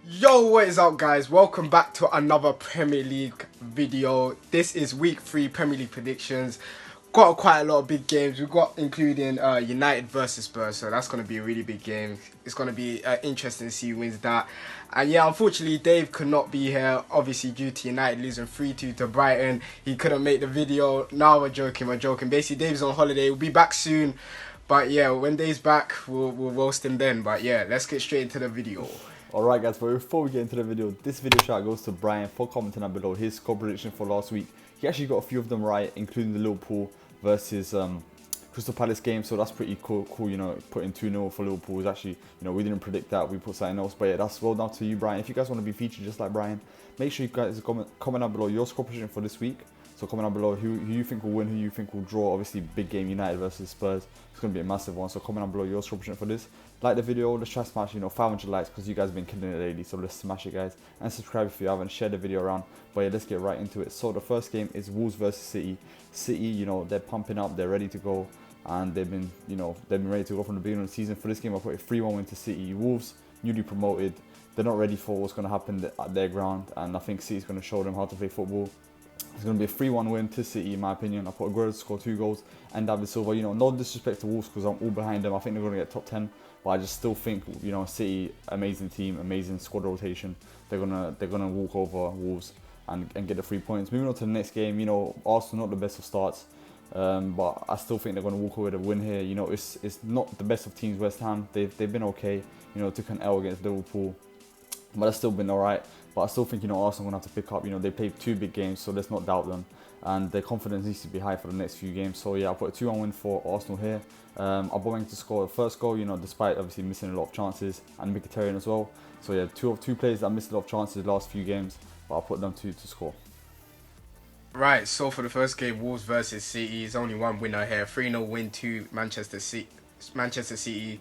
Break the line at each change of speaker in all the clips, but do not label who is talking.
Yo, what is up guys? Welcome back to another Premier League video. This is week 3 Premier League predictions. Got quite a lot of big games. We've got including United versus Spurs, so that's going to be a really big game. It's going to be interesting to see who wins that. And yeah, unfortunately Dave could not be here, obviously due to United losing 3-2 to Brighton. He couldn't make the video. Now we're joking. Basically Dave's on holiday. We'll be back soon. But yeah, when Dave's back, we'll roast him then. But yeah, let's get straight into the video.
Alright guys, but before we get into the video, this video shout goes to Brian for commenting down below his score prediction for last week. He actually got a few of them right, including the Liverpool versus Crystal Palace game, so that's pretty cool, you know, putting 2-0 for Liverpool is actually, you know, we didn't predict that, we put something else, but yeah, that's well down to you, Brian. If you guys want to be featured just like Brian, make sure you guys comment down below your score prediction for this week. So comment down below who you think will win, who you think will draw. Obviously, big game, United versus Spurs. It's going to be a massive one. So comment down below your score prediction for this. Like the video. Let's try to smash, 500 likes because you guys have been killing it lately. So let's smash it, guys. And subscribe if you haven't. Share the video around. But yeah, let's get right into it. So the first game is Wolves versus City. City, they're pumping up. They're ready to go. And they've been ready to go from the beginning of the season. For this game, I put a 3-1 win to City. Wolves, newly promoted. They're not ready for what's going to happen at their ground. And I think City's going to show them how to play football. It's going to be a 3-1 win to City, in my opinion. I put Aguero to score 2 goals and David Silva. No disrespect to Wolves because I'm all behind them. I think they're going to get top 10. But I just still think, City, amazing team, amazing squad rotation. They're gonna walk over Wolves and get the 3 points. Moving on to the next game, Arsenal not the best of starts. But I still think they're going to walk away with a win here. It's not the best of teams, West Ham. They've been okay. Took an L against Liverpool. But they've still been alright. But I still think, Arsenal are going to have to pick up. They played 2 big games, so let's not doubt them. And their confidence needs to be high for the next few games. So yeah, I put a 2-1 win for Arsenal here. Aubameyang to score the first goal, despite obviously missing a lot of chances. And Mkhitaryan as well. So yeah, two players that missed a lot of chances the last few games. But I'll put them to score.
Right, so for the first game, Wolves versus City, there's only one winner here. 3-0 win to Manchester City.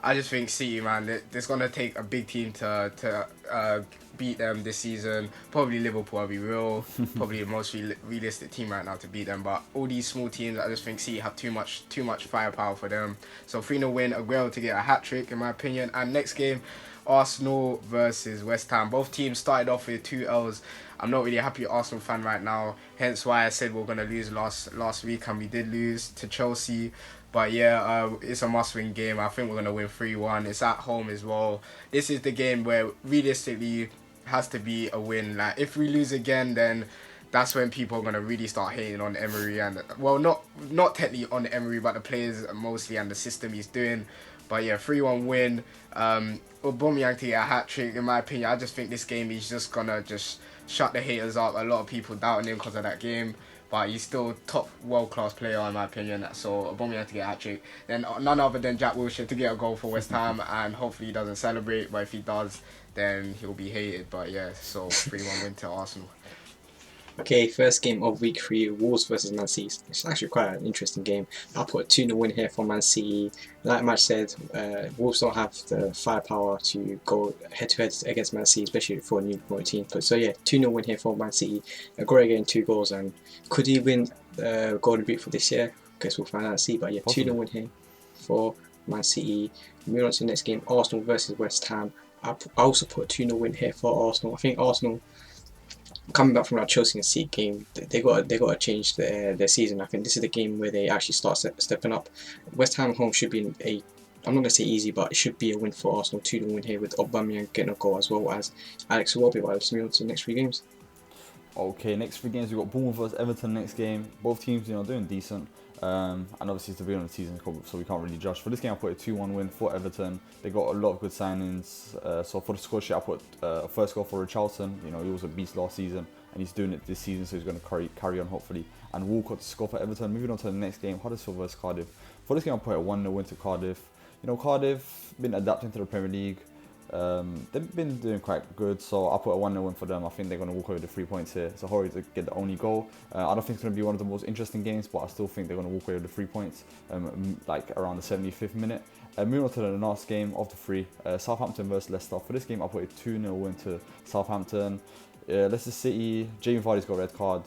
I just think City, man, it's going to take a big team to beat them this season. Probably Liverpool, I'll be real. Probably the most realistic team right now to beat them. But all these small teams, I just think City have too much firepower for them. So 3-0 win, Aguero to get a hat-trick, in my opinion. And next game, Arsenal versus West Ham. Both teams started off with 2 L's. I'm not really a happy Arsenal fan right now. Hence why I said we're going to lose last week. And we did lose to Chelsea. But yeah, it's a must-win game. I think we're going to win 3-1. It's at home as well. This is the game where realistically has to be a win. Like, if we lose again, then that's when people are going to really start hating on Emery. And, well, not technically on Emery, but the players mostly and the system he's doing. But yeah, 3-1 win. Aubameyang to get a hat-trick, in my opinion. I just think this game he's just going to just shut the haters up. A lot of people doubting him because of that game. But he's still top world-class player in my opinion. So Aubameyang to get a hat-trick. Then none other than Jack Wilshere to get a goal for West Ham. And hopefully he doesn't celebrate. But if he does, then he'll be hated. But yeah, so 3-1 win to Arsenal.
Okay, first game of week 3, Wolves versus Man City. It's actually quite an interesting game. I'll put a 2-0 win here for Man City. Like Matt said, Wolves don't have the firepower to go head-to-head against Man City, especially for a new promoted team. But so yeah, 2-0 win here for Man City. Aguero getting 2 goals, and could he win Golden Boot for this year? Guess we'll find out and see. But yeah, 2-0 win here for Man City. Moving on to the next game, Arsenal versus West Ham. I also put a 2-0 win here for Arsenal. I think Arsenal, coming back from that Chelsea and City game, they got to change their season. I think this is the game where they actually start stepping up. West Ham home should be I'm not going to say easy, but it should be a win for Arsenal. 2-0 win here with Aubameyang getting a goal as well as Alex Iwobi. Let's move on to the next 3 games.
Okay, next 3 games we've got Bournemouth versus Everton next game. Both teams, doing decent. And obviously it's the beginning of the season, so we can't really judge. For this game, I put a 2-1 win for Everton. They got a lot of good signings. So for the score sheet, I put a first goal for Richarlison. He was a beast last season, and he's doing it this season, so he's going to carry on hopefully. And Walcott to score for Everton. Moving on to the next game, Huddersfield versus Cardiff. For this game, I put a 1-0 win to Cardiff. Cardiff been adapting to the Premier League. They've been doing quite good, so I'll put a 1-0 win for them. I think they're going to walk away with the 3 points here. So Horry to get the only goal. I don't think it's going to be one of the most interesting games, but I still think they're going to walk away with the 3 points, like around the 75th minute. Moving on to the last game of the 3, Southampton versus Leicester. For this game, I put a 2-0 win to Southampton. Leicester City, Jamie Vardy's got a red card.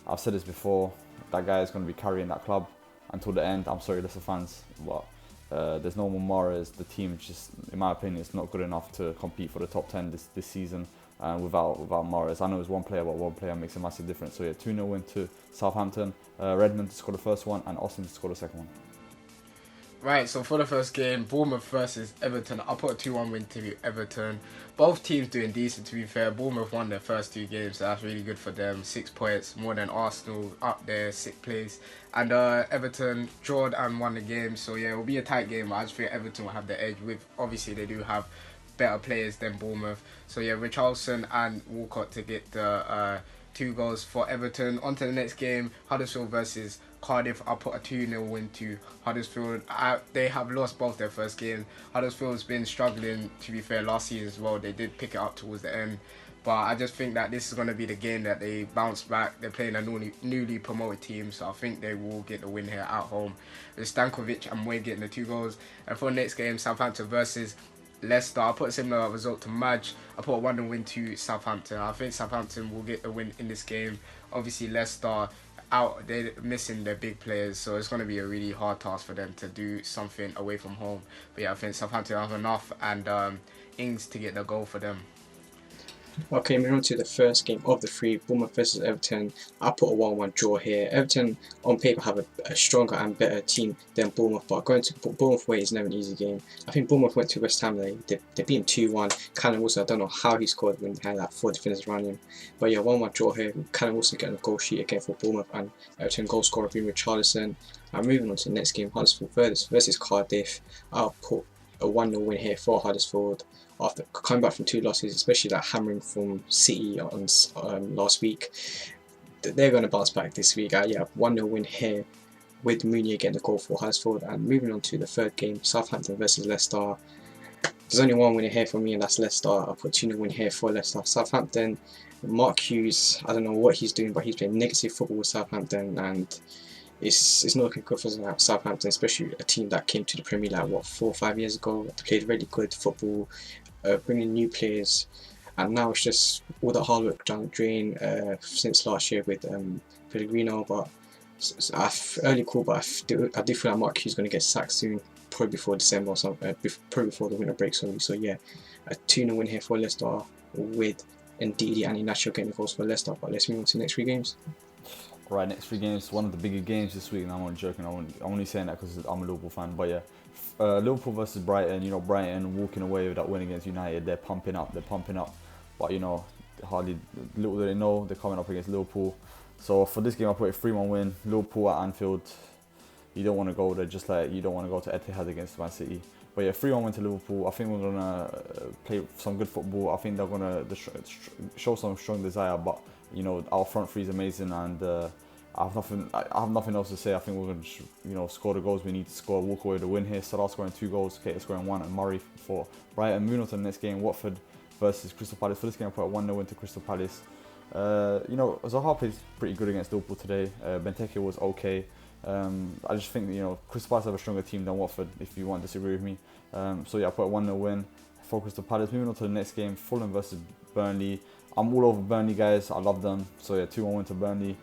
I've said this before, that guy is going to be carrying that club until the end. I'm sorry, Leicester fans, but There's no more Mahrez. The team just, in my opinion, is not good enough to compete for the top 10 this season without Mahrez. I know it's one player, but one player makes a massive difference. So yeah, 2-0 win to Southampton. Redmond to score the first one and Austin to score the second one.
Right, so for the first game, Bournemouth versus Everton, I put a 2-1 win to Everton. Both teams doing decent, to be fair. Bournemouth won their first 2 games, so that's really good for them. 6 points, more than Arsenal, up there, 6th place. And Everton drawed and won the game, so yeah, it will be a tight game. I just think Everton will have the edge with, obviously they do have better players than Bournemouth. So yeah, Richarlison and Walcott to get the 2 goals for Everton. On to the next game, Huddersfield versus Cardiff. I put a 2-0 win to Huddersfield. They have lost both their first game. Huddersfield's been struggling, to be fair, last season as well. They did pick it up towards the end. But I just think that this is going to be the game that they bounce back. They're playing a newly promoted team, so I think they will get the win here at home. With Stankovic and Wade getting the 2 goals. And for the next game, Southampton versus Leicester, I put a similar result to Madge. I put a 1-0 win to Southampton. I think Southampton will get the win in this game. Obviously, Leicester out, they're missing their big players, so it's going to be a really hard task for them to do something away from home. But yeah, I think Southampton have enough, and Ings to get the goal for them.
Okay, moving on to the first game of the 3, Bournemouth versus Everton. I put a 1-1 draw here. Everton, on paper, have a stronger and better team than Bournemouth, but going to Bournemouth away is never an easy game. I think Bournemouth went to West Ham, they beat him 2-1. Callum Wilson, I don't know how he scored when he had like 4 defenders around him. But yeah, 1-1 draw here. Callum Wilson getting a goal sheet again for Bournemouth, and Everton goal scorer being Richarlison. And moving on to the next game, Huddersfield versus Cardiff. I'll put a 1-0 win here for Huddersfield after coming back from 2 losses, especially that hammering from City on last week. They're going to bounce back this week. Yeah, 1-0 win here with Mounier getting the goal for Huddersfield. And moving on to the third game, Southampton versus Leicester. There's only one winner here for me, and that's Leicester. I put 2-0 win here for Leicester. Southampton, Mark Hughes, I don't know what he's doing, but he's playing negative football with Southampton, and it's not looking good for Southampton, especially a team that came to the Premier League, what, 4 or 5 years ago. They played really good football, bringing new players, and now it's just all the hard work down the drain since last year with Pellegrino. But early call, but I do feel like Mark Hughes is going to get sacked soon, probably before December or something, probably before the winter break. So yeah, a 2-0 win here for Leicester with Ndidi and Inacio getting the goals for Leicester. But let's move on to the next 3 games.
Right, next 3 games, one of the bigger games this week, and I'm not joking, I'm only saying that because I'm a Liverpool fan, but yeah, Liverpool versus Brighton. You know, Brighton walking away with that win against United, they're pumping up, but you know, little do they know, they're coming up against Liverpool. So for this game, I put a 3-1 win, Liverpool at Anfield. You don't want to go there, just like you don't want to go to Etihad against Man City. But yeah, 3-1 win to Liverpool. I think we're going to play some good football. I think they're going to show some strong desire, but you know, our front 3 is amazing, and I have nothing else to say. I think we're going to score the goals we need to score, walk away with the win here. Salah scoring 2 goals, Keita scoring 1, and Murray for Brighton. Moving on to the next game, Watford versus Crystal Palace. For this game, I put a 1-0 win to Crystal Palace. You know, Zaha played pretty good against Liverpool today. Benteke was okay. I just think that, Crystal Palace have a stronger team than Watford, if you want to disagree with me. So yeah, I put a 1-0 win for Crystal Palace. Moving on to the next game, Fulham versus Burnley. I'm all over Burnley, guys. I love them. So yeah, 2-1 win to Burnley.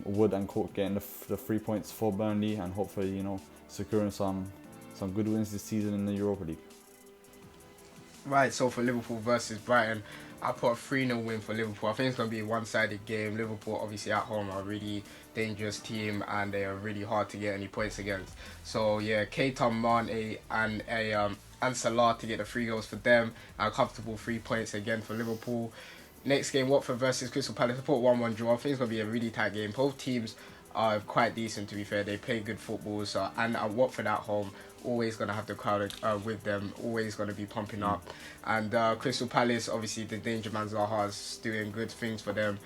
Wood and Cook getting the 3 points for Burnley, and hopefully, securing some good wins this season in the Europa League.
Right, so for Liverpool versus Brighton, I put a 3-0 win for Liverpool. I think it's going to be a one-sided game. Liverpool, obviously, at home are a really dangerous team, and they are really hard to get any points against. So, yeah, Keita, Mane, and Salah to get the 3 goals for them, and a comfortable 3 points again for Liverpool. Next game, Watford versus Crystal Palace. I put 1-1 draw. I think it's going to be a really tight game. Both teams are quite decent, to be fair. They play good football. So, and Watford at home, always going to have the crowd with them, always going to be pumping up. And Crystal Palace, obviously, the danger man Zaha is doing good things for them.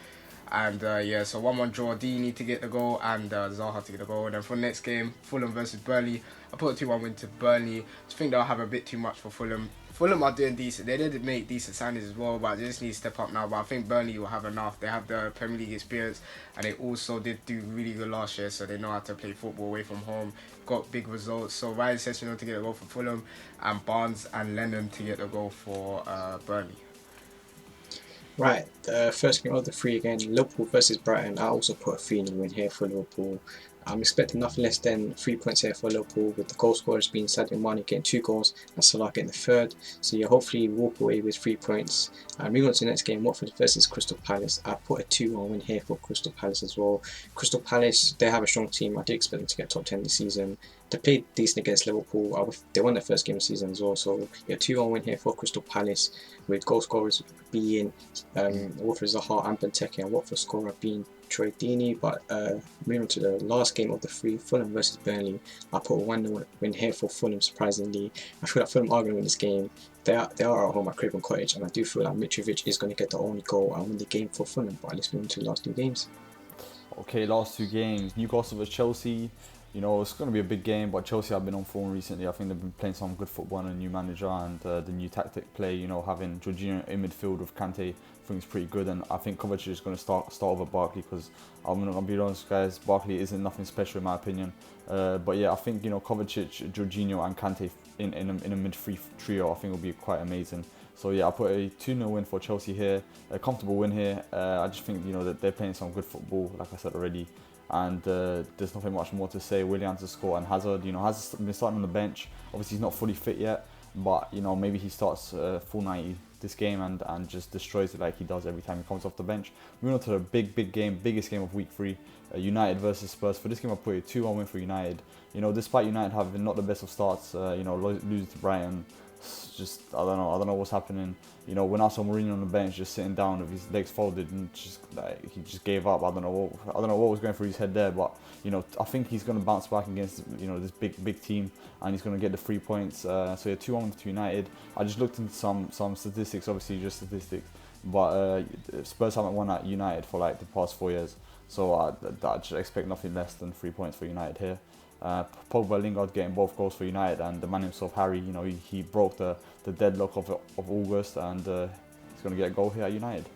And yeah, so 1-1 draw. Dini to get the goal, and Zaha to get the goal. And then for the next game, Fulham versus Burnley, I put a 2-1 win to Burnley. I think they'll have a bit too much for Fulham. Fulham are doing decent. They did make decent signings as well, but they just need to step up now. But I think Burnley will have enough. They have the Premier League experience, and they also did do really good last year, so they know how to play football away from home. Got big results. So Ryan Sessegnon to get a goal for Fulham, and Barnes and Lennon to get a goal for Burnley.
Right, the first game of the 3 again, Liverpool versus Brighton. I also put a 3-0 win here for Liverpool. I'm expecting nothing less than 3 points here for Liverpool, with the goal scorers being Sadio Mane getting 2 goals and Salah getting the third. So yeah, hopefully walk away with 3 points. Moving on to the next game, Watford versus Crystal Palace. I put a 2-1 win here for Crystal Palace as well. Crystal Palace, they have a strong team. I do expect them to get top 10 this season. They played decent against Liverpool. They won their first game of the season as well. So yeah, 2-1 win here for Crystal Palace, with goal scorers being Watford Zaha and Benteke, and Watford scorer being Troy Deeney. But moving to the last game of the three, Fulham versus Burnley, I put a 1-0 win here for Fulham. Surprisingly, I feel like Fulham are going to win this game. They are at home at Craven Cottage, and I do feel like Mitrovic is going to get the only goal and win the game for Fulham. But let's move into the last 2 games.
Okay, last 2 games. Newcastle vs Chelsea. You know, it's going to be a big game, but Chelsea have been on form recently. I think they've been playing some good football and a new manager, and the new tactic play, you know, having Jorginho in midfield with Kante, I think it's pretty good. And I think Kovacic is going to start over Barkley, because I'm going to be honest, guys, Barkley isn't nothing special in my opinion. But yeah, I think, you know, Kovacic, Jorginho and Kante in a mid-free trio, I think will be quite amazing. So yeah, I put a 2-0 win for Chelsea here, a comfortable win here. I just think, you know, that they're playing some good football, like I said already. And there's nothing much more to say. Willian to score, and Hazard, you know, has been starting on the bench. Obviously he's not fully fit yet, but you know, maybe he starts full 90 this game and just destroys it like he does every time he comes off the bench. Moving on to the big game, biggest game of week 3, United versus Spurs. For this game I put a 2-1 win for United. You know, despite United having not the best of starts, you know, losing to Brighton, just I don't know what's happening. You know, when I saw Mourinho on the bench just sitting down with his legs folded and just like he just gave up. I don't know what was going through his head there, but you know, I think he's going to bounce back against, you know, this big team, and he's going to get the 3 points. So yeah, 2-1 to United. I just looked into some statistics, obviously just statistics, but Spurs haven't won at United for like the past 4 years, so I just expect nothing less than 3 points for United here. Pogba, Lingard getting both goals for United, and the man himself, Harry, you know, he broke the deadlock of August, and he's going to get a goal here at United.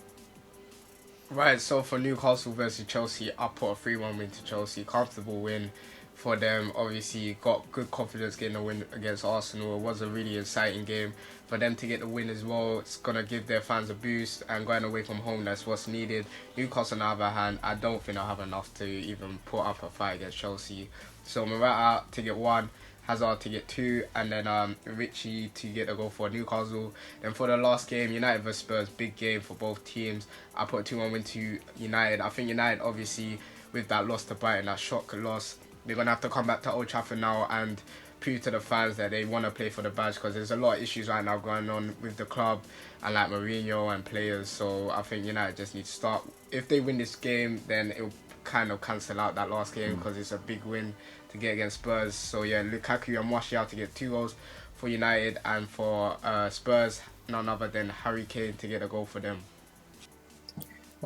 Right, so for Newcastle versus Chelsea, I put a 3-1 win to Chelsea. Comfortable win for them. Obviously got good confidence getting a win against Arsenal. It was a really exciting game. For them to get the win as well, it's going to give their fans a boost, and going away from home, that's what's needed. Newcastle, on the other hand, I don't think I have enough to even put up a fight against Chelsea. So Morata to get 1, Hazard to get 2, and then Richie to get a goal for Newcastle. Then for the last game, United vs Spurs, big game for both teams. I put a 2-1 win to United. I think United, obviously, with that loss to Brighton, that shock loss, they're going to have to come back to Old Trafford now and prove to the fans that they want to play for the badge, because there's a lot of issues right now going on with the club and like Mourinho and players. So I think United just need to start. If they win this game, then it'll kind of cancel out that last game, because it's a big win to get against Spurs. So yeah, Lukaku and Martial to get 2 goals for United, and for Spurs, none other than Harry Kane to get a goal for them.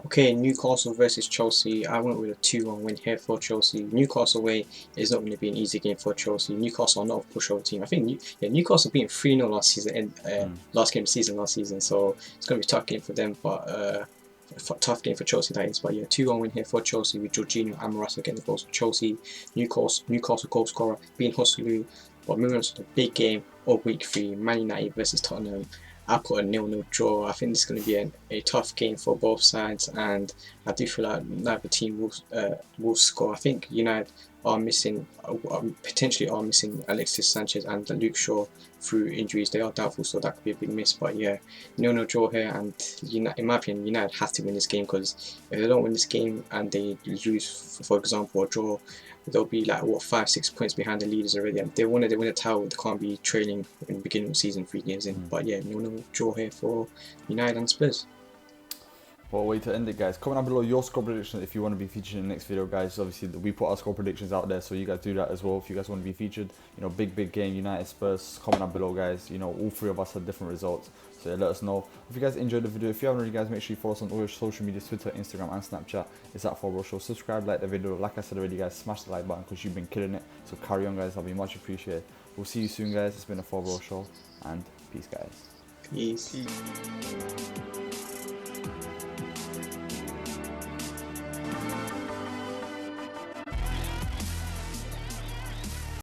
Okay, Newcastle versus Chelsea. I went with a 2-1 win here for Chelsea. Newcastle away is not going to be an easy game for Chelsea. Newcastle are not a pushover team. I think Newcastle beat 3-0 last season, last game of the season last season. So it's going to be a tough game for them, but tough game for Chelsea, that is. But yeah, 2-1 win here for Chelsea, with Jorginho and Morata getting the goals for Chelsea. Newcastle goal scorer being Joselu. But moving on to the big game of week 3, Man United versus Tottenham. I put a 0-0 draw. I think this is going to be a tough game for both sides, and I do feel like neither team will score. I think United are missing, potentially are missing Alexis Sanchez and Luke Shaw through injuries. They are doubtful, so that could be a big miss. But yeah, 0-0 draw here, and in my opinion, United has to win this game, because if they don't win this game and they lose, for example, or draw, they'll be like 5-6 points behind the leaders already, and they win a title. They can't be trailing in the beginning of the season 3 games in. But yeah, 0-0 draw here for United and Spurs.
What a way to end it, guys. Comment down below your score predictions if you want to be featured in the next video, guys. Obviously we put our score predictions out there, so you guys do that as well if you guys want to be featured. You know, big game, United Spurs. Comment down below, guys. You know, all 3 of us had different results, so yeah, let us know. If you guys enjoyed the video, if you haven't already, guys, make sure you follow us on all your social media, Twitter, Instagram and Snapchat. It's at 4Bro Show. Subscribe, like the video. Like I said already, guys, smash the like button, because you've been killing it. So carry on, guys. That'll be much appreciated. We'll see you soon, guys. It's been a 4Bro Show, and peace, guys.
Peace.